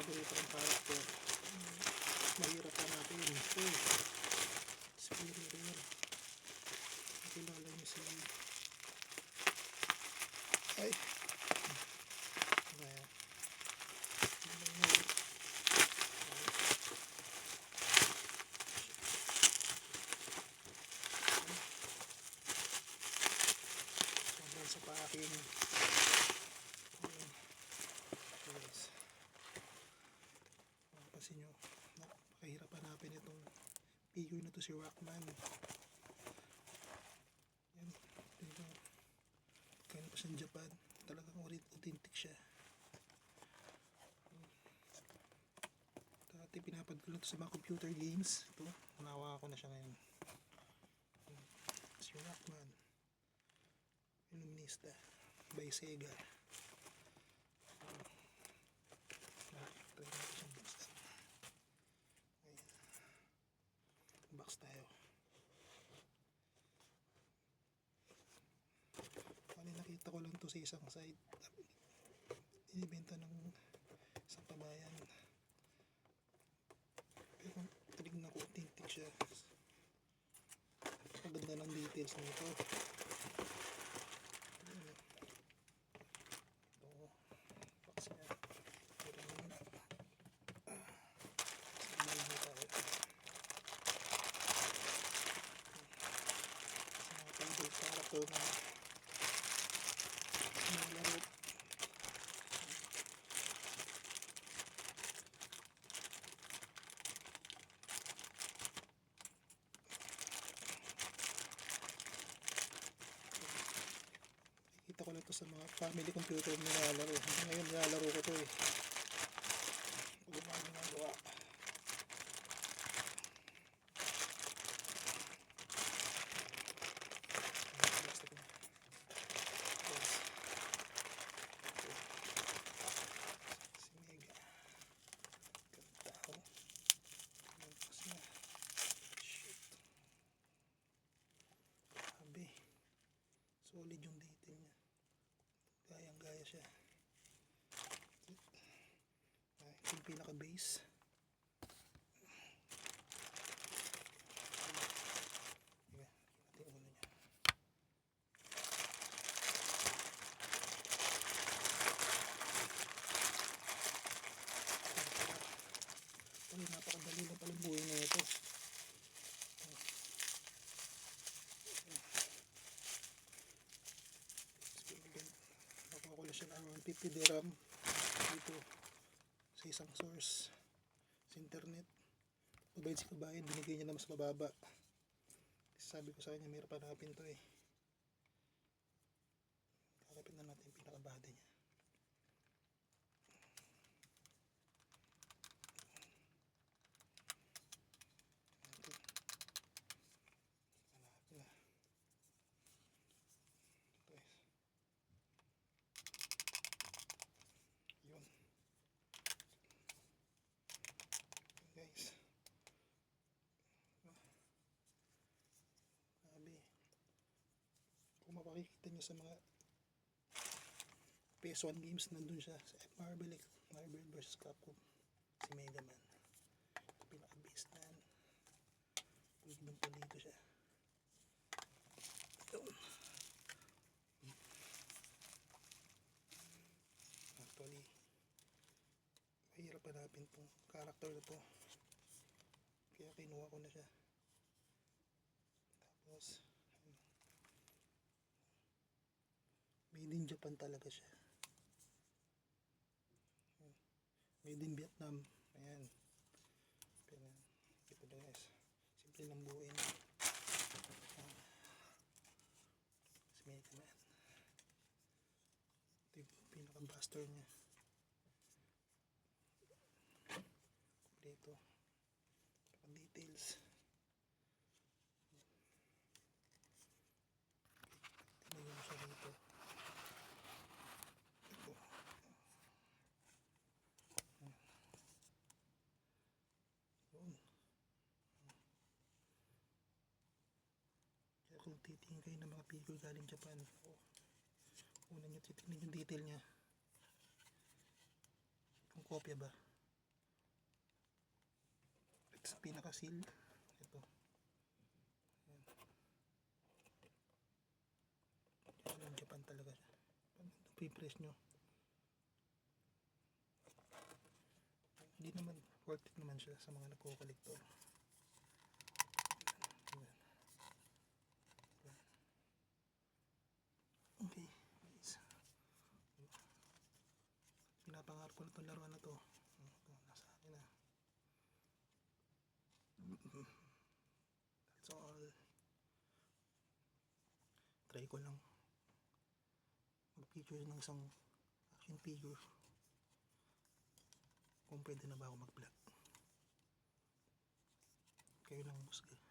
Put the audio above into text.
paborito kong character. Mahirap hanapin. Ito. Spirit Rare. Kilala niyo si... Ay! Ayan. Sa packing. Yes. Kasi nyo, napakahirap hanapin itong figure na to, si Rockman. Yan, dito. Kaya pa siya Japan. Talagang authentic siya. Dati pinapad ko lang to sa mga computer games. Ito, nawa ko na siya ngayon. Si Rockman. Illuminista by Sega. Try natin siyang buksan. Ayan. Box tayo. Kali nakita ko lang to sa isang site. Inibenta ng isang pabayan. Pero tinignan ko, authentic siya. Maganda ng details nito. Character na laro. Kita ko lang ito sa mga family computer na nilalaro. Ngayon nilalaro ko ito eh. Pag umaga nagawa. Solid yung detail niya. Gayang-gaya siya. Ito yung pinaka-base. Ito yung ulo niya. Ay, napakadali na palang buhay na ito. Nakuha ko lang siya ng 150 dirham dito sa isang source sa internet. Mabait si kabayan, binigay niya na mas mababa. Sabi ko sa kanya, mayroon pa hanapin to eh. Hanapin na natin yung pinakabada niya. Yun guys, grabe. Kung mapakikita nyo sa mga PS1 games, nandun siya sa Marvel vs Capcom, si Mega Man. Pinaka-base na yan, pulido siya. Yun. Actually, mahirap hanapin tong character na to, kaya kinuha ko na siya. Tapos made in Japan talaga siya, made in Vietnam. Ayan, ito guys, simple lang buuin. Si Mega Man, ito yung pinaka-buster niya. Kompleto, details. Tingnan mo siya dito. Ito. Yun. Kaya kung titingin kayo ng mga figure galing Japan, una nyo titingnan yung detail niya, kung kopya ba. sa pinaka-seal. Ito. Ayan. Ayan, Japan talaga siya. Pipress nyo. Hindi naman, worth it naman siya sa mga nagko-collector. Ayan. Okay, guys. Pinapangarap ko na itong laruan na to. Nasa akin na. That's all. Try ko lang mag-picture ng isang action figure. Kung pwede na ba ako mag-vlog. Kayo lang musga.